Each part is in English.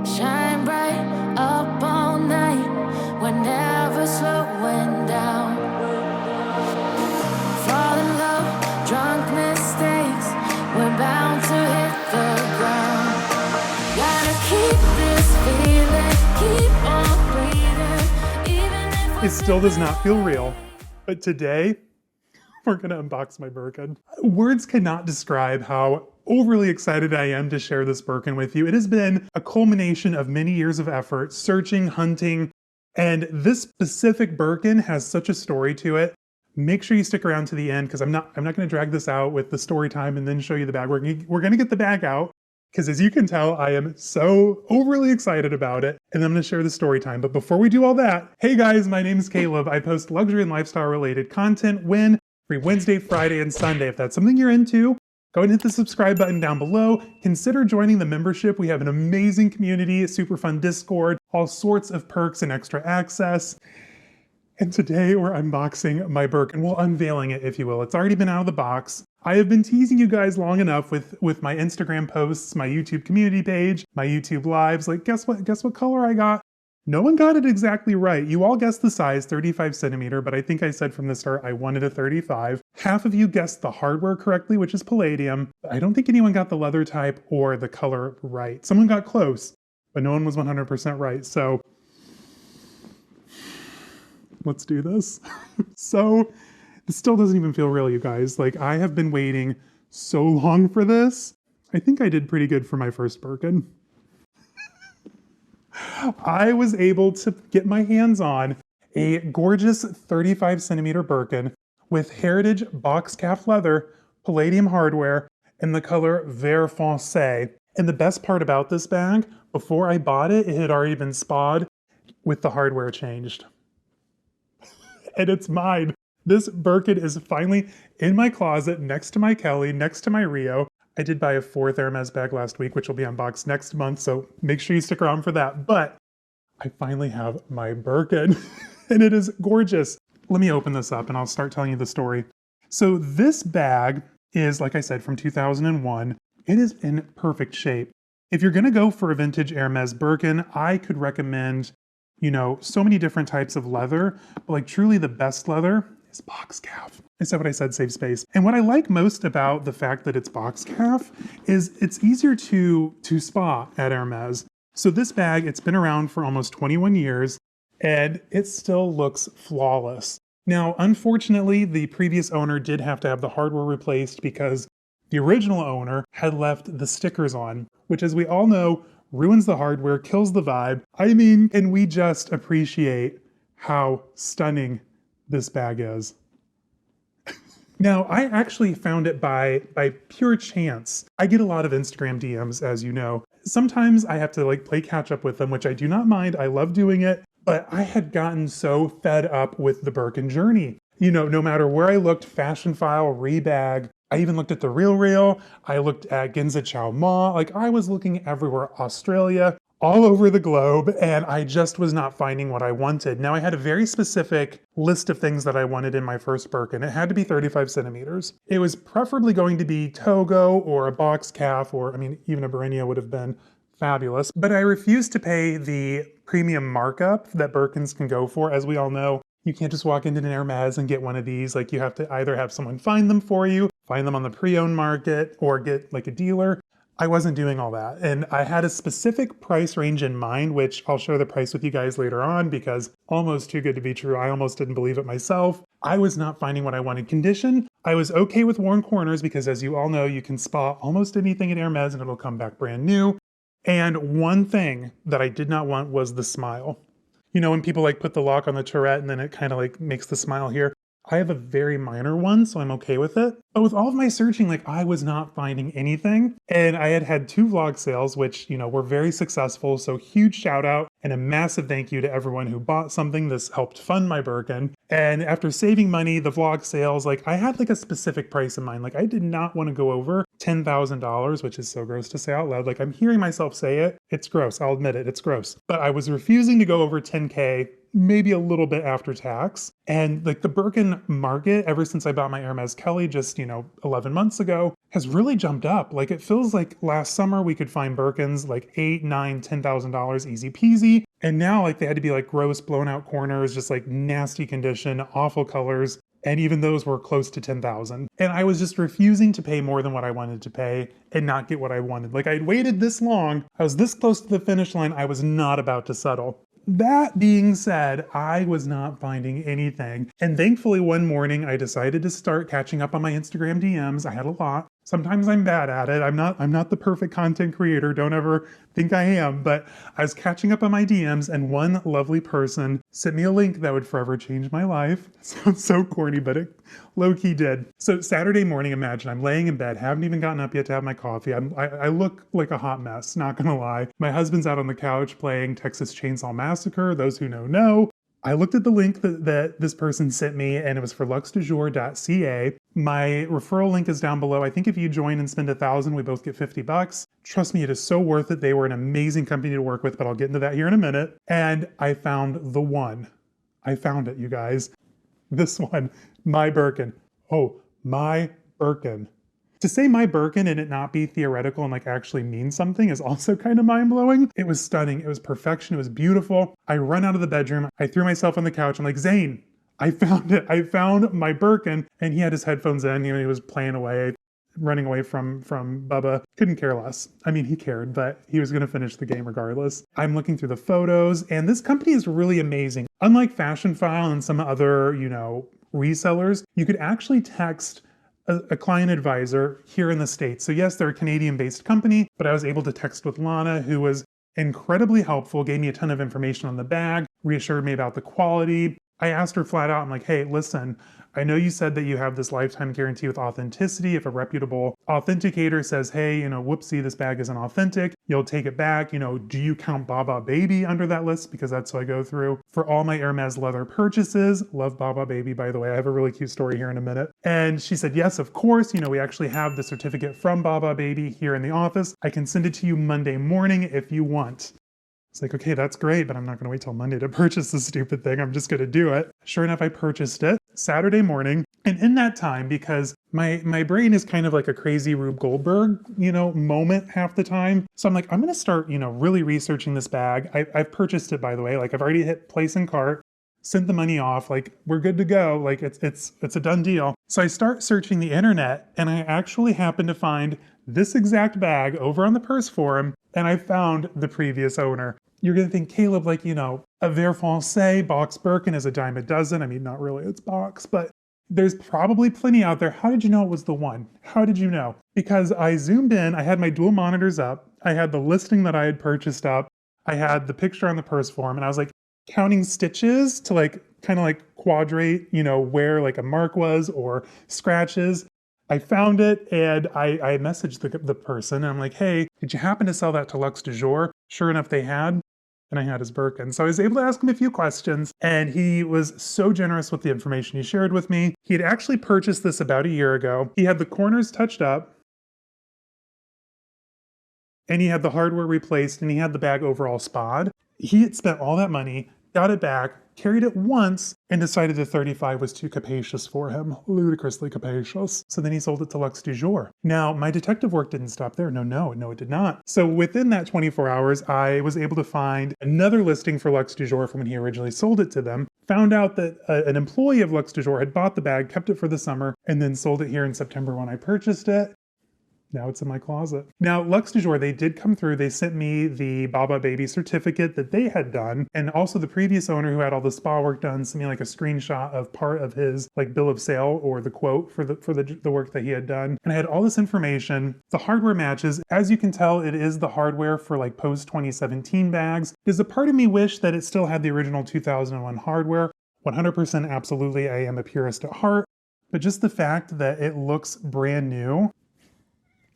Shine bright up all night. We're never slowing down. Fall in love, drunk mistakes. We're bound to hit the ground. Gotta keep this feeling, keep on breathing. Even if It still does not feel real, but today we're gonna unbox my Birkin. Words cannot describe how overly excited I am to share this Birkin with you. It has been a culmination of many years of effort, searching, hunting, and this specific Birkin has such a story to it. Make sure you stick around to the end because I'm not gonna drag this out with the story time and then show you the bag. We're gonna get the bag out because as you can tell, I am so overly excited about it, and I'm gonna share the story time. But before we do all that, hey guys, my name is Caleb. I post luxury and lifestyle related content every Wednesday, Friday, and Sunday. If that's something you're into, go ahead and hit the subscribe button down below. Consider joining the membership. We have an amazing community, a super fun Discord, all sorts of perks and extra access. And today we're unboxing my Birkin. Well, unveiling it, if you will. It's already been out of the box. I have been teasing you guys long enough with my Instagram posts, my YouTube community page, my YouTube lives. Like, guess what color I got? No one got it exactly right. You all guessed the size, 35 centimeter, but I think I said from the start I wanted a 35. Half of you guessed the hardware correctly, which is palladium. I don't think anyone got the leather type or the color right. Someone got close, but no one was 100% right. So let's do this. So this still doesn't even feel real, you guys. Like, I have been waiting so long for this. I think I did pretty good for my first Birkin. I was able to get my hands on a gorgeous 35 centimeter Birkin with heritage box calf leather, palladium hardware, and the color Vert Foncé. And the best part about this bag, before I bought it, it had already been spa'd with the hardware changed. And it's mine. This Birkin is finally in my closet, next to my Kelly, next to my Rio. I did buy a fourth Hermes bag last week, which will be unboxed next month, so make sure you stick around for that. But I finally have my Birkin, and it is gorgeous. Let me open this up and I'll start telling you the story. So this bag is, like I said, from 2001. It is in perfect shape. If you're gonna go for a vintage Hermes Birkin, I could recommend, so many different types of leather, but like truly the best leather is box calf. I said what I said, save space. And what I like most about the fact that it's box calf is it's easier to spa at Hermes. So this bag, it's been around for almost 21 years and it still looks flawless. Now, unfortunately, the previous owner did have to have the hardware replaced because the original owner had left the stickers on, which, as we all know, ruins the hardware, kills the vibe. I mean, and we just appreciate how stunning this bag is. Now, I actually found it by pure chance. I get a lot of Instagram DMs, as you know. Sometimes I have to play catch up with them, which I do not mind. I love doing it. But I had gotten so fed up with the Birkin journey. No matter where I looked, Fashion File, Rebag, I even looked at the Real. I looked at Ginza Chow Ma. I was looking everywhere, Australia, all over the globe, and I just was not finding what I wanted. Now, I had a very specific list of things that I wanted in my first Birkin. It had to be 35 centimeters. It was preferably going to be Togo or a box calf, or even a Barenia would have been fabulous. But I refused to pay the premium markup that Birkins can go for. As we all know, you can't just walk into an Hermes and get one of these. You have to either have someone find them for you, find them on the pre-owned market, or get a dealer. I wasn't doing all that. And I had a specific price range in mind, which I'll share the price with you guys later on because almost too good to be true. I almost didn't believe it myself. I was not finding what I wanted. Condition, I was okay with worn corners because, as you all know, you can spa almost anything at Hermes and it'll come back brand new. And one thing that I did not want was the smile. When people put the lock on the Tourette and then it kind of makes the smile here. I have a very minor one, so I'm okay with it. But with all of my searching, I was not finding anything. And I had 2 vlog sales, which, were very successful. So huge shout out and a massive thank you to everyone who bought something. This helped fund my Birkin. And after saving money, the vlog sales, I had a specific price in mind. I did not want to go over $10,000, which is so gross to say out loud. Like, I'm hearing myself say it. It's gross. I'll admit it. It's gross. But I was refusing to go over 10K, maybe a little bit after tax. And like the Birkin market, ever since I bought my Hermes Kelly just, 11 months ago, has really jumped up. Like, it feels like last summer we could find Birkins like $8, $9, $10,000 easy peasy. And now like they had to be like gross, blown out corners, just like nasty condition, awful colors. And even those were close to 10,000. And I was just refusing to pay more than what I wanted to pay and not get what I wanted. Like, I'd waited this long. I was this close to the finish line. I was not about to settle. That being said, I was not finding anything. And thankfully one morning I decided to start catching up on my Instagram DMs. I had a lot. Sometimes I'm bad at it. I'm not the perfect content creator. Don't ever think I am. But I was catching up on my DMs and one lovely person sent me a link that would forever change my life. It sounds so corny, but it low-key did. So Saturday morning, imagine I'm laying in bed, haven't even gotten up yet to have my coffee. I look like a hot mess, not gonna lie. My husband's out on the couch playing Texas Chainsaw Massacre. Those who know. I looked at the link that this person sent me and it was for luxedujour.ca. My referral link is down below. I think if you join and spend $1,000, we both get $50. Trust me, it is so worth it. They were an amazing company to work with, but I'll get into that here in a minute. And I found the one. I found it, you guys. This one, my Birkin. Oh, my Birkin. To say my Birkin and it not be theoretical and like actually mean something is also kind of mind-blowing. It was stunning. It was perfection. It was beautiful. I run out of the bedroom. I threw myself on the couch. I'm like, Zane, I found it. I found my Birkin. And he had his headphones in. He was playing away, running away from Bubba. Couldn't care less. I mean, he cared, but he was going to finish the game regardless. I'm looking through the photos and this company is really amazing. Unlike Fashion File and some other, resellers, you could actually text a client advisor here in the States. So yes, they're a Canadian-based company, but I was able to text with Lana, who was incredibly helpful, gave me a ton of information on the bag, reassured me about the quality. I asked her flat out, I'm like, hey, listen, I know you said that you have this lifetime guarantee with authenticity. If a reputable authenticator says, hey, whoopsie, this bag isn't authentic, you'll take it back. Do you count Baba Baby under that list? Because that's what I go through for all my Hermes leather purchases. Love Baba Baby, by the way. I have a really cute story here in a minute. And she said, yes, of course. We actually have the certificate from Baba Baby here in the office. I can send it to you Monday morning if you want. It's like, okay, that's great, but I'm not going to wait till Monday to purchase this stupid thing. I'm just going to do it. Sure enough, I purchased it Saturday morning. And in that time, because my brain is kind of like a crazy Rube Goldberg, moment half the time. So I'm like, I'm going to start, really researching this bag. I've purchased it, by the way. Like, I've already hit place in cart, sent the money off. Like, we're good to go. Like, it's a done deal. So I start searching the internet and I actually happen to find this exact bag over on the purse forum. And I found the previous owner. You're going to think, Caleb, like, a Ver Francais box Birkin is a dime a dozen. I mean, not really, it's box, but there's probably plenty out there. How did you know it was the one? How did you know? Because I zoomed in, I had my dual monitors up, I had the listing that I had purchased up, I had the picture on the purse form, and I was like counting stitches to like kind of like quadrate, where like a mark was or scratches. I found it and I messaged the person and I'm like, hey, did you happen to sell that to Luxe du Jour? Sure enough, they had. And I had his Birkin. So I was able to ask him a few questions and he was so generous with the information he shared with me. He had actually purchased this about a year ago. He had the corners touched up and he had the hardware replaced and he had the bag overall spa'd. He had spent all that money, got it back, carried it once, and decided the 35 was too capacious for him. Ludicrously capacious. So then he sold it to Luxe du Jour. Now, my detective work didn't stop there. No, it did not. So within that 24 hours, I was able to find another listing for Luxe du Jour from when he originally sold it to them. Found out that an employee of Luxe du Jour had bought the bag, kept it for the summer, and then sold it here in September when I purchased it. Now it's in my closet. Now, Luxe du Jour, they did come through. They sent me the Baba Baby certificate that they had done. And also the previous owner who had all the spa work done sent me like a screenshot of part of his like bill of sale or the quote for the work that he had done. And I had all this information. The hardware matches. As you can tell, it is the hardware for like post 2017 bags. Does a part of me wish that it still had the original 2001 hardware? 100% absolutely. I am a purist at heart. But just the fact that it looks brand new.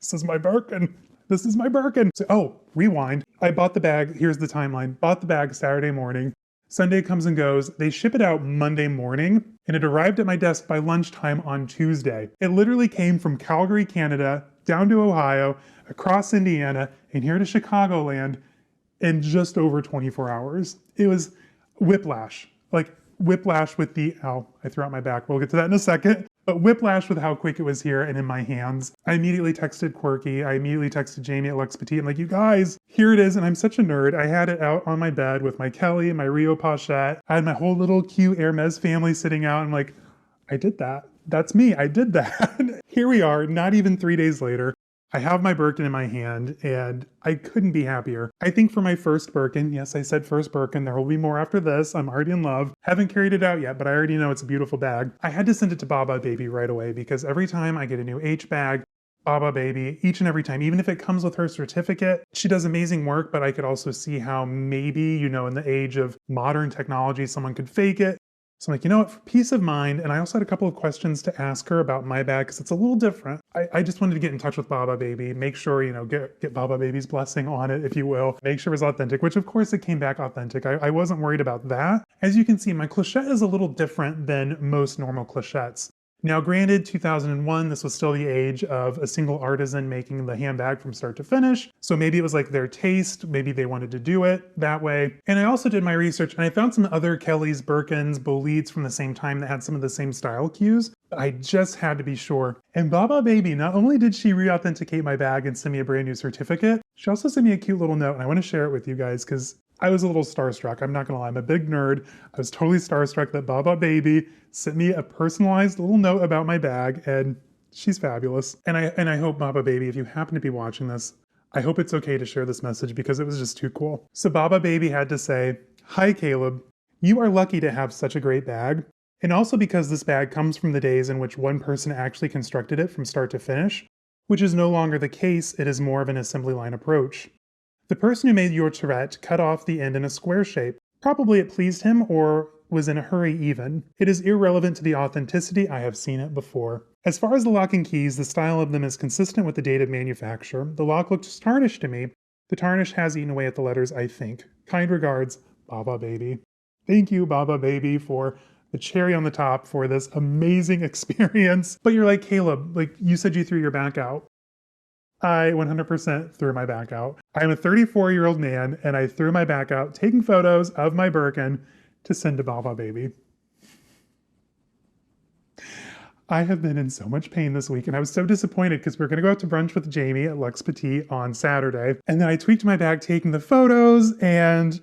This is my Birkin. This is my Birkin. So, rewind. I bought the bag. Here's the timeline. Bought the bag Saturday morning. Sunday comes and goes. They ship it out Monday morning, and it arrived at my desk by lunchtime on Tuesday. It literally came from Calgary, Canada down to Ohio, across Indiana, and here to Chicagoland in just over 24 hours. It was whiplash, like whiplash with the, ow, I threw out my back. We'll get to that in a second. But whiplash with how quick it was here and in my hands. I immediately texted Quirky. I immediately texted Jamie at Lux Petit. I'm like, you guys, here it is. And I'm such a nerd. I had it out on my bed with my Kelly, my Rio Pochette. I had my whole little cute Hermes family sitting out. I'm like, I did that. That's me. I did that. Here we are, not even 3 days later. I have my Birkin in my hand and I couldn't be happier. I think for my first Birkin, yes, I said first Birkin, there will be more after this. I'm already in love. Haven't carried it out yet, but I already know it's a beautiful bag. I had to send it to Baba Baby right away because every time I get a new H bag, Baba Baby, each and every time, even if it comes with her certificate, she does amazing work, but I could also see how maybe, in the age of modern technology, someone could fake it. So I'm like, you know what, for peace of mind, and I also had a couple of questions to ask her about my bag because it's a little different. I just wanted to get in touch with Baba Baby, make sure, get Baba Baby's blessing on it, if you will. Make sure it was authentic, which of course it came back authentic. I wasn't worried about that. As you can see, my clochette is a little different than most normal clochettes. Now, granted, 2001, this was still the age of a single artisan making the handbag from start to finish. So maybe it was like their taste, maybe they wanted to do it that way. And I also did my research and I found some other Kellys, Birkins, Bolides from the same time that had some of the same style cues. I just had to be sure. And Baba Baby, not only did she re-authenticate my bag and send me a brand new certificate, she also sent me a cute little note, and I want to share it with you guys because I was a little starstruck. I'm not gonna lie, I'm a big nerd. I was totally starstruck that Baba Baby sent me a personalized little note about my bag, and she's fabulous. And I hope, Baba Baby, if you happen to be watching this, I hope it's okay to share this message because it was just too cool. So Baba Baby had to say, "Hi Caleb, you are lucky to have such a great bag. And also because this bag comes from the days in which one person actually constructed it from start to finish, which is no longer the case, it is more of an assembly line approach. The person who made your turret cut off the end in a square shape. Probably it pleased him or was in a hurry even. It is irrelevant to the authenticity, I have seen it before. As far as the lock and keys, the style of them is consistent with the date of manufacture. The lock looks tarnished to me. The tarnish has eaten away at the letters, I think. Kind regards, Baba Baby." Thank you, Baba Baby, for the cherry on the top for this amazing experience. But you're like, Caleb, like you said you threw your back out. I 100% threw my back out. I'm a 34-year-old man and I threw my back out taking photos of my Birkin to send to Baba Baby. I have been in so much pain this week and I was so disappointed because we were going to go out to brunch with Jamie at Lux Petit on Saturday. And then I tweaked my bag taking the photos and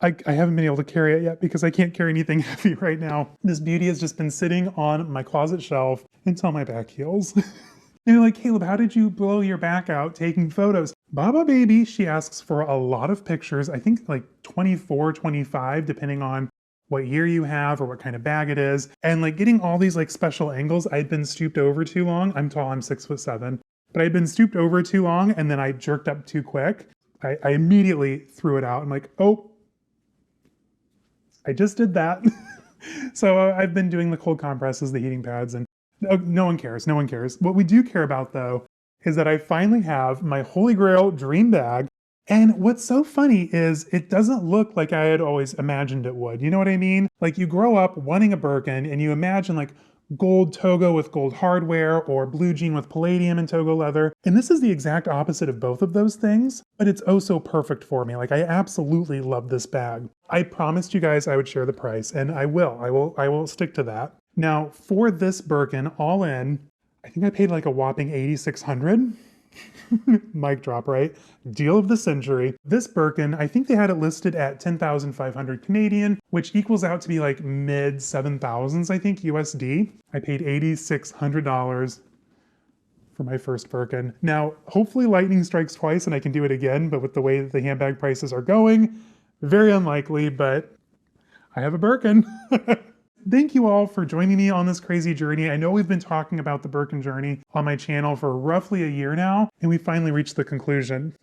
I haven't been able to carry it yet because I can't carry anything heavy right now. This beauty has just been sitting on my closet shelf until my back heals. And you're like, Caleb, how did you blow your back out taking photos? Baba Baby, she asks for a lot of pictures. I think like 24, 25, depending on what year you have or what kind of bag it is. And like getting all these like special angles, I'd been stooped over too long. I'm tall, I'm 6'7", but I'd been stooped over too long and then I jerked up too quick. I immediately threw it out. I'm like, oh, I just did that. So I've been doing the cold compresses, the heating pads, and no one cares. No one cares. What we do care about, though, is that I finally have my Holy Grail dream bag. And what's so funny is it doesn't look like I had always imagined it would. You know what I mean? Like you grow up wanting a Birkin and you imagine like gold togo with gold hardware or blue jean with palladium and togo leather. And this is the exact opposite of both of those things, but it's oh so perfect for me. Like I absolutely love this bag. I promised you guys I would share the price and I will stick to that. Now for this Birkin all in, I think I paid like a whopping $8,600. Mic drop, right? Deal of the century. This Birkin, I think they had it listed at 10,500 Canadian, which equals out to be like mid 7,000s, I think, USD. I paid $8,600 for my first Birkin. Now, hopefully lightning strikes twice and I can do it again, but with the way that the handbag prices are going, very unlikely, but I have a Birkin. Thank you all for joining me on this crazy journey. I know we've been talking about the Birkin journey on my channel for roughly a year now, and we finally reached the conclusion.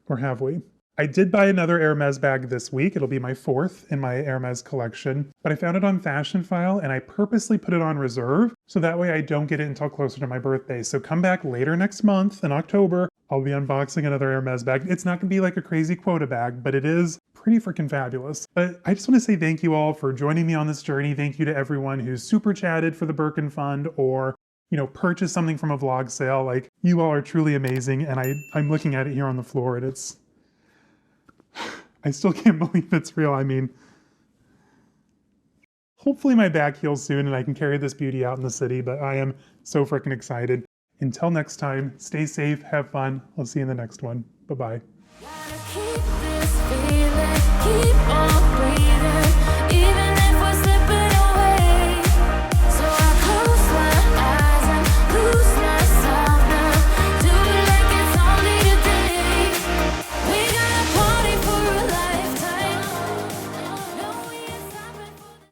Or have we? I did buy another Hermes bag this week. It'll be my fourth in my Hermes collection, but I found it on Fashion File and I purposely put it on reserve so that way I don't get it until closer to my birthday. So come back later next month in October. I'll be unboxing another Hermes bag. It's not gonna be like a crazy quota bag, but it is pretty freaking fabulous. But I just want to say thank you all for joining me on this journey. Thank you to everyone who's super chatted for the Birkin Fund or purchase something from a vlog sale. Like, you all are truly amazing, and I'm looking at it here on the floor, and I still can't believe it's real. I mean, hopefully my back heals soon and I can carry this beauty out in the city, but I am so freaking excited. Until next time, stay safe, have fun. I'll see you in the next one. Bye-bye.